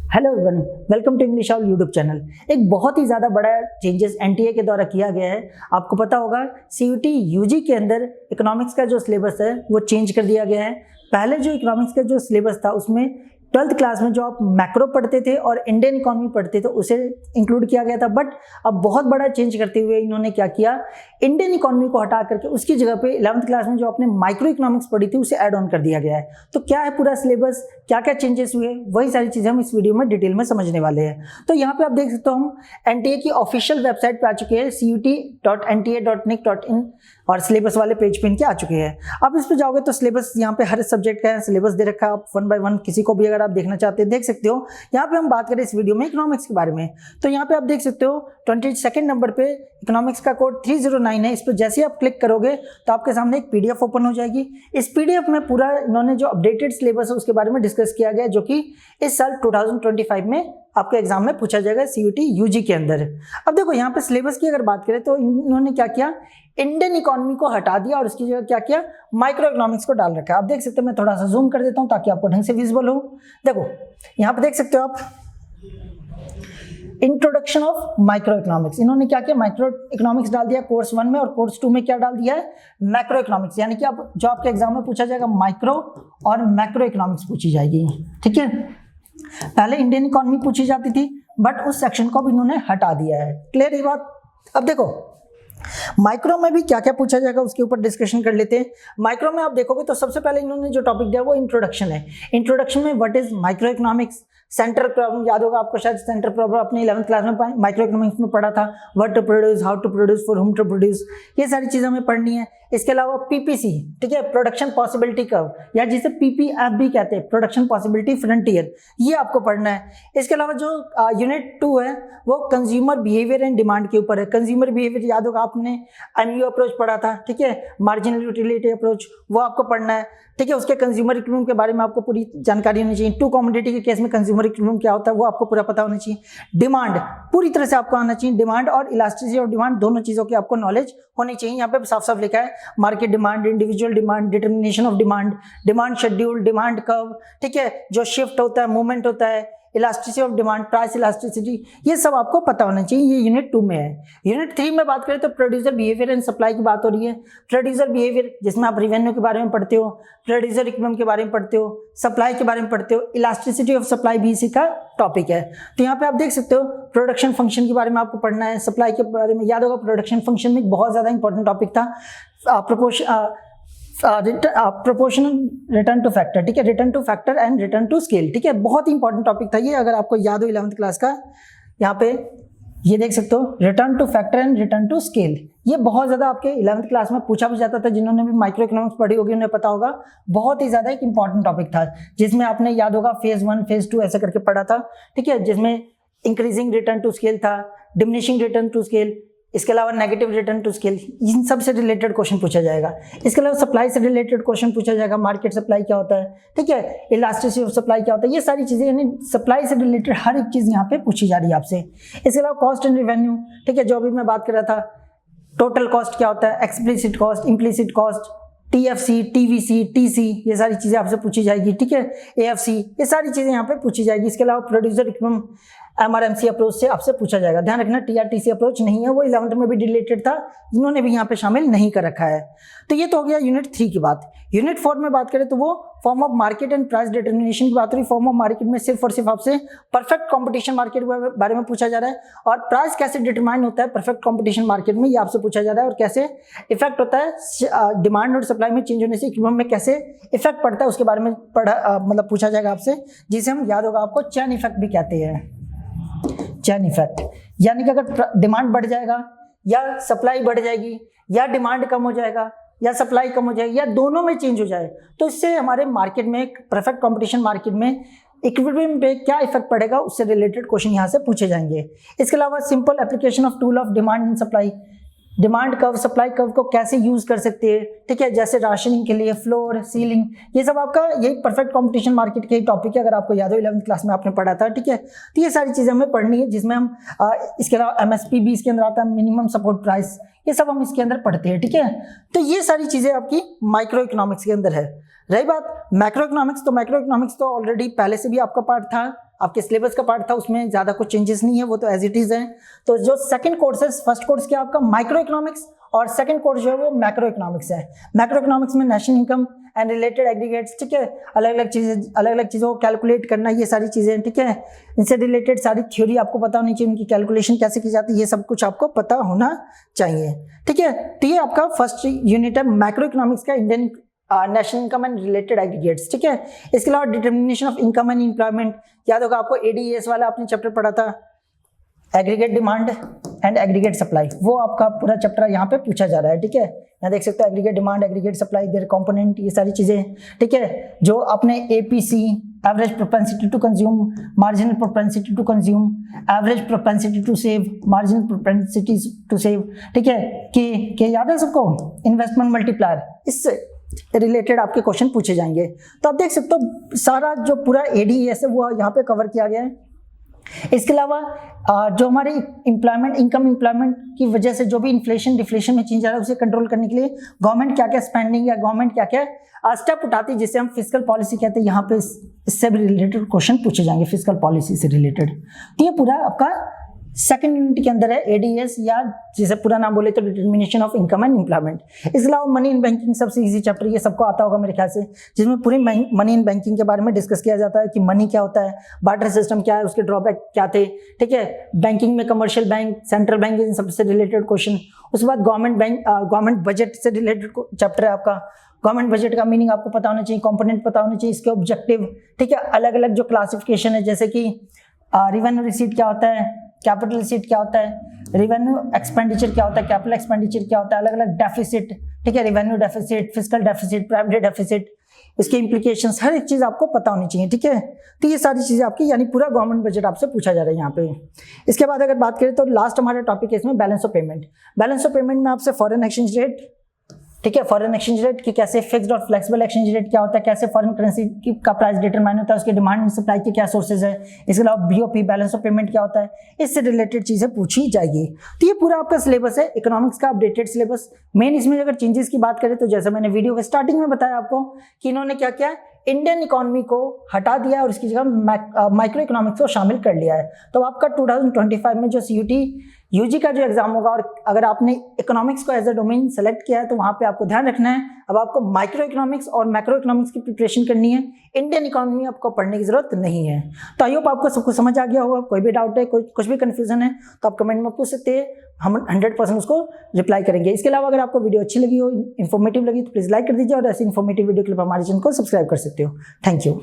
Hello everyone, welcome to English all YouTube channel. एक बहुत ही ज़्यादा बड़ा चेंजेस एनटीए के द्वारा किया गया है। आपको पता होगा सीयूटी यूजी के अंदर इकोनॉमिक्स का जो सिलेबस है वो चेंज कर दिया गया है। पहले जो इकोनॉमिक्स का जो सिलेबस था उसमें 12th क्लास में जो आप मैक्रो पढ़ते थे और इंडियन इकोनॉमी पढ़ते थे उसे इंक्लूड किया गया था, बट अब बहुत बड़ा चेंज करते हुए इन्होंने क्या किया, इंडियन इकोनॉमी को हटा करके उसकी जगह पे 11th क्लास में जो आपने माइक्रो इकोनॉमिक्स पढ़ी थी उसे ऐड ऑन कर दिया गया है। तो क्या है पूरा सिलेबस, क्या क्या चेंजेस हुए, वही सारी चीज़ें हम इस वीडियो में डिटेल में समझने वाले हैं। तो यहाँ पे आप देख सकते हो हम एनटीए की ऑफिशियल वेबसाइट पे आ चुके हैंcut.nta.nic.in और सिलेबस वाले पेज पे इनके आ चुके हैं। आप इस पे जाओगे तो सिलेबस यहाँ पे हर सब्जेक्ट का सिलेबस दे रखा है। आप 1 बाय 1 किसी को भी अगर आप देखना चाहते हैं देख सकते हो। यहाँ पे हम बात करें इस वीडियो में इकोनॉमिक्स के बारे में, तो यहाँ पे आप देख सकते हो 22nd नंबर पे इकोनॉमिक्स का कोड 309 है। इस पर जैसे आप क्लिक करोगे तो आपके सामने एक पीडीएफ ओपन हो जाएगी। इस पीडीएफ में पूरा इन्होंने जो अपडेटेड सिलेबस है उसके बारे में डिस्कस किया गया, जो कि इस साल 2025 में आपके एग्जाम में पूछा जाएगा सीयूटी यूजी के अंदर। अब देखो यहाँ पे सिलेबस की अगर बात करें तो इन्होंने क्या किया, इंडियन इकोनॉमी को हटा दिया और उसकी जगह क्या किया, माइक्रो इकोनॉमिक्स को डाल रखा है। आप देख सकते हो, मैं थोड़ा सा जूम कर देता हूँ ताकि आपको ढंग से विजिबल हो। देखो यहाँ पे देख सकते हो आप, इंट्रोडक्शन ऑफ माइक्रो इकोनॉमिक्स, इन्होंने क्या किया, माइक्रो इकोनॉमिक्स डाल दिया कोर्स 1 में, और कोर्स 2 में क्या डाल दिया है, मैक्रो इकोनॉमिक्स। यानी कि आप जो आपके एग्जाम में पूछा जाएगा माइक्रो और मैक्रो इकोनॉमिक्स पूछी जाएगी। ठीक है, पहले इंडियन इकोनॉमी पूछी जाती थी बट उस सेक्शन को भी इन्होंने हटा दिया है। क्लियर ये बात। अब देखो माइक्रो में भी क्या क्या पूछा जाएगा उसके ऊपर डिस्कशन कर लेते हैं। माइक्रो में आप देखोगे तो सबसे पहले इन्होंने जो टॉपिक दिया वो इंट्रोडक्शन है। इंट्रोडक्शन में what is micro economics, central problem याद होगा आपको, शायद सेंट्रल प्रॉब्लम अपने 11th क्लास में माइक्रो इकोनॉमिक्स में पढ़ा था। What to produce, how to produce, for whom to produce, ये सारी चीजें हमें पढ़नी है। इसके अलावा पीपीसी, ठीक है, प्रोडक्शन पॉसिबिलिटी कर्व, या जिसे पीपीएफ भी कहते हैं, प्रोडक्शन पॉसिबिलिटी फ्रंटियर, ये आपको पढ़ना है। इसके अलावा जो यूनिट 2 है वो कंज्यूमर बिहेवियर एंड डिमांड के ऊपर है। कंज्यूमर बिहेवियर याद होगा आपने एमयू अप्रोच पढ़ा था, ठीक है, मार्जिनल यूटिलिटी अप्रोच, वो आपको पढ़ना है। ठीक है, उसके कंज्यूमर इकोनॉमी के बारे में आपको पूरी जानकारी होनी चाहिए। 2 कमोडिटी के केस में कंज्यूमर इकोनॉमी क्या होता है वो आपको पूरा पता होना चाहिए। डिमांड पूरी तरह से आपको आना चाहिए। डिमांड और इलास्टिसिटी ऑफ डिमांड दोनों चीजों की आपको नॉलेज होनी चाहिए। यहाँ पे साफ साफ लिखा है market demand, individual demand, determination of demand, demand schedule, demand curve, ठीक है, जो शिफ्ट होता है, मूवमेंट होता है, elasticity of demand, price elasticity, ये सब आपको पता होना चाहिए। ये यूनिट 2 में है। यूनिट 3 में बात करें तो प्रोड्यूसर बिहेवियर एंड सप्लाई की बात हो रही है। प्रोड्यूसर बिहेवियर जिसमें आप रिवेन्यू के बारे में पढ़ते हो, प्रोड्यूसर इकोनॉमी के बारे में पढ़ते हो, सप्लाई के बारे में पढ़ते हो, इलास्टिसिटी ऑफ सप्लाई भी इसी का टॉपिक है। तो यहाँ पे आप देख सकते हो प्रोडक्शन फंक्शन के बारे में आपको पढ़ना है, सप्लाई के बारे में याद होगा प्रोडक्शन फंक्शन में बहुत ज्यादा इंपॉर्टेंट टॉपिक था, प्रोपोर्शनल रिटर्न टू फैक्टर, ठीक है, return to factor and return to scale, ठीक है, बहुत ही इंपॉर्टेंट टॉपिक था ये, अगर आपको याद हो 11th क्लास का। यहाँ पे ये देख सकते हो return to factor and return to scale, ये बहुत ज्यादा आपके 11th क्लास में पूछा भी जाता था। जिन्होंने भी माइक्रो इकोनॉमिक्स पढ़ी होगी उन्हें पता होगा, बहुत ही ज्यादा एक इंपॉर्टेंट टॉपिक था, जिसमें आपने याद होगा फेज 1 फेज 2 ऐसे करके पढ़ा था। ठीक है, जिसमें इंक्रीजिंग रिटर्न टू स्केल था, डिमिनिशिंग रिटर्न टू स्केल, इसके अलावा नेगेटिव रिटर्न टू स्केल, इन सब से रिलेटेड क्वेश्चन पूछा जाएगा। इसके अलावा सप्लाई से रिलेटेड क्वेश्चन पूछा जाएगा, मार्केट सप्लाई क्या होता है, ठीक है, इलास्टिसिटी ऑफ सप्लाई क्या होता है, ये सारी चीजें, यानी सप्लाई से रिलेटेड हर एक चीज यहाँ पे पूछी जा रही है आपसे। इसके अलावा कॉस्ट एंड रेवेन्यू, ठीक है, जो अभी मैं बात कर रहा था, टोटल कॉस्ट क्या होता है, explicit cost, implicit cost, TFC, TVC, TC, ये सारी चीजें आपसे पूछी जाएगी। ठीक है, एएफसी, ये सारी चीजें यहाँ पे पूछी जाएगी। इसके अलावा प्रोड्यूसर इकोनॉमी एमआरएमसी अप्रोच से आपसे पूछा जाएगा। ध्यान रखना टीआरटीसी अप्रोच नहीं है, वो 11th में भी रिलेटेड था, इन्होंने भी यहाँ पे शामिल नहीं कर रखा है। तो ये तो हो गया यूनिट 3 की बात। यूनिट 4 में बात करें तो वो form of market and price determination की बात हो रही। फॉर्म ऑफ मार्केट में सिर्फ और सिर्फ आपसे परफेक्ट कॉम्पिटिशन मार्केट के बारे में पूछा जा रहा है, और प्राइस कैसे डिटरमाइन होता है परफेक्ट कॉम्पिटिशन मार्केट में, ये आपसे पूछा जा रहा है, और कैसे इफेक्ट होता है डिमांड और सप्लाई में चेंज होने से इकोनॉमी में कैसे इफेक्ट पड़ता है उसके बारे में मतलब पूछा जाएगा आपसे, जिसे हम याद होगा आपको चैन इफेक्ट भी कहते हैं। चैन इफेक्ट यानी कि अगर डिमांड बढ़ जाएगा या सप्लाई बढ़ जाएगी, या डिमांड कम हो जाएगा या सप्लाई कम हो जाएगी, या दोनों में चेंज हो जाए, तो इससे हमारे मार्केट में, परफेक्ट कंपटीशन मार्केट में इक्विलिब्रियम पे क्या इफेक्ट पड़ेगा, उससे रिलेटेड क्वेश्चन यहाँ से पूछे जाएंगे। इसके अलावा simple application of tool of demand and supply, demand curve, supply curve को कैसे यूज कर सकते हैं, ठीक है, जैसे राशनिंग के लिए, फ्लोर, सीलिंग, ये सब आपका यही परफेक्ट कंपटीशन मार्केट के टॉपिक है, अगर आपको याद हो 11th क्लास में आपने पढ़ा था। ठीक है, तो ये सारी चीजें हमें पढ़नी है, जिसमें हम इसके अलावा एमएसपी भी इसके अंदर आता है, मिनिमम सपोर्ट प्राइस, ये सब हम इसके अंदर पढ़ते हैं। ठीक है, तो ये सारी चीजें आपकी माइक्रो इकोनॉमिक्स के अंदर है। रही बात मैक्रो इकोनॉमिक्स, तो मैक्रो इकोनॉमिक्स तो ऑलरेडी पहले से भी आपका पार्ट था, आपके सिलेबस का पार्ट था, उसमें ज़्यादा कुछ चेंजेस नहीं है, वो तो एज इट इज़ है। तो जो सेकंड कोर्स है, फर्स्ट कोर्स क्या आपका माइक्रो इकोनॉमिक्स और सेकंड कोर्स जो है वो मैक्रो इकोनॉमिक्स है। मैक्रो इकोनॉमिक्स में national income and related aggregates, ठीक है, अलग अलग चीज़ों को कैलकुलेट करना, ये सारी चीज़ें, ठीक है, इनसे रिलेटेड सारी थ्योरी आपको पता होनी चाहिए, उनकी कैलकुलेशन कैसे की जाती है, ये सब कुछ आपको पता होना चाहिए, ठीक है। तो ये आपका फर्स्ट यूनिट है मैक्रो इकोनॉमिक्स का, Indian national income and related aggregates, ठीक है। इसके अलावा determination of income and employment, याद होगा आपको एडीएस वाला आपने चैप्टर पढ़ा था, aggregate demand and aggregate supply, वो आपका पूरा चैप्टर यहाँ पे पूछा जा रहा है, ठीक है। यहाँ देख सकते हो aggregate demand, aggregate supply, their component, ये सारी चीजें, ठीक है। जो आपने APC, average propensity to consume, marginal propensity to consume, average propensity to save, marginal propensity to save, ठीक है, के याद है सबको, इन्वेस्टमेंट मल्टीप्लायर, इससे रिलेटेड आपके क्वेश्चन पूछे जाएंगे। तो आप देख सकते हो सारा जो पूरा एडीएस है वो यहाँ पे कवर किया गया है। इसके अलावा जो हमारे इनकम एम्प्लॉयमेंट की वजह से जो भी इन्फ्लेशन डिफ्लेशन में चेंज आ रहा है उसे कंट्रोल करने के लिए गवर्नमेंट क्या क्या स्पेंडिंग या गवर्नमेंट क्या क्या स्टेप उठाती है, जिसे हम फिस्कल पॉलिसी कहते हैं। यहाँ पे इससे भी रिलेटेड क्वेश्चन पूछे जाएंगे फिस्कल पॉलिसी से रिलेटेड। तो ये पूरा आपका सेकंड यूनिट के अंदर है एडीएस, या जिसे पूरा नाम बोले तो determination of income and employment. इसके अलावा मनी इन बैंकिंग सबसे इजी चैप्टर, ये सबको आता होगा मेरे ख्याल से, जिसमें पूरी मनी इन बैंकिंग के बारे में डिस्कस किया जाता है कि मनी क्या होता है, बार्टर सिस्टम क्या है, उसके ड्रॉबैक क्या थे, ठीक है। बैंकिंग में कमर्शियल बैंक, सेंट्रल बैंक, इन सबसे रिलेटेड क्वेश्चन। उसके बाद गवर्नमेंट बजट से रिलेटेड चैप्टर है आपका। गवर्नमेंट बजट का मीनिंग आपको पता होना चाहिए, कंपोनेंट पता होना चाहिए, इसके ऑब्जेक्टिव, ठीक है। अलग अलग जो क्लासिफिकेशन है, जैसे कि रिवेन्यू रिसीट क्या होता है, कैपिटल रिसीट क्या होता है, रिवेन्यू एक्सपेंडिचर क्या होता है, कैपिटल एक्सपेंडिचर क्या होता है, अलग अलग डेफिसिट, ठीक है, revenue deficit, fiscal deficit, private deficit, इसके इंप्लीकेशंस, हर एक चीज आपको पता होनी चाहिए, ठीक है। तो ये सारी चीजें आपकी, यानी पूरा गवर्नमेंट बजट आपसे पूछा जा रहा है यहाँ पे। इसके बाद अगर बात करें तो लास्ट हमारा टॉपिक है इसमें balance of payment. Balance of payment में आपसे फॉरेन एक्सचेंज रेट, ठीक है, फॉरेन एक्सचेंज रेट की कैसे फिक्स्ड और फ्लेक्सिबल एक्सचेंज रेट क्या होता है, कैसे फॉरेन करेंसी का प्राइस डिटरमाइन होता है, उसके डिमांड एंड सप्लाई के क्या सोर्सेज है, इसके अलावा बीओपी बैलेंस ऑफ पेमेंट क्या होता है, इससे रिलेटेड चीजें पूछी जाएगी। तो ये पूरा आपका सिलेबस है इकोनॉमिक्स का अपडेटेड सिलेबस। मेन इसमें अगर चेंजेस की बात करें तो जैसे मैंने वीडियो के स्टार्टिंग में बताया आपको कि इन्होंने क्या किया, इंडियन इकोनॉमी को हटा दिया और इसकी जगह माइक्रो इकोनॉमिक्स को शामिल कर लिया है। तो आपका 2025 में जो सीयूटी यूजी का जो एग्जाम होगा, और अगर आपने इकोनॉमिक्स को एज अ डोमेन सेलेक्ट किया है तो वहां पे आपको ध्यान रखना है, अब आपको माइक्रो इकोनॉमिक्स और मैक्रो इकोनॉमिक्स की प्रिपरेशन करनी है, इंडियन इकोनॉमी आपको पढ़ने की जरूरत नहीं है। तो आई होप आपको सब कुछ समझ आ गया होगा। कोई भी डाउट है, कुछ भी कंफ्यूजन है तो आप कमेंट में पूछ सकते हैं, हम 100% उसको रिप्लाई करेंगे। इसके अलावा अगर आपको वीडियो अच्छी लगी हो, इन्फॉर्मेटिव लगी, तो प्लीज लाइक कर दीजिए और ऐसी इन्फॉर्मेटिव वीडियो के लिए हमारे चैनल को सब्सक्राइब कर सकते हो। Thank you.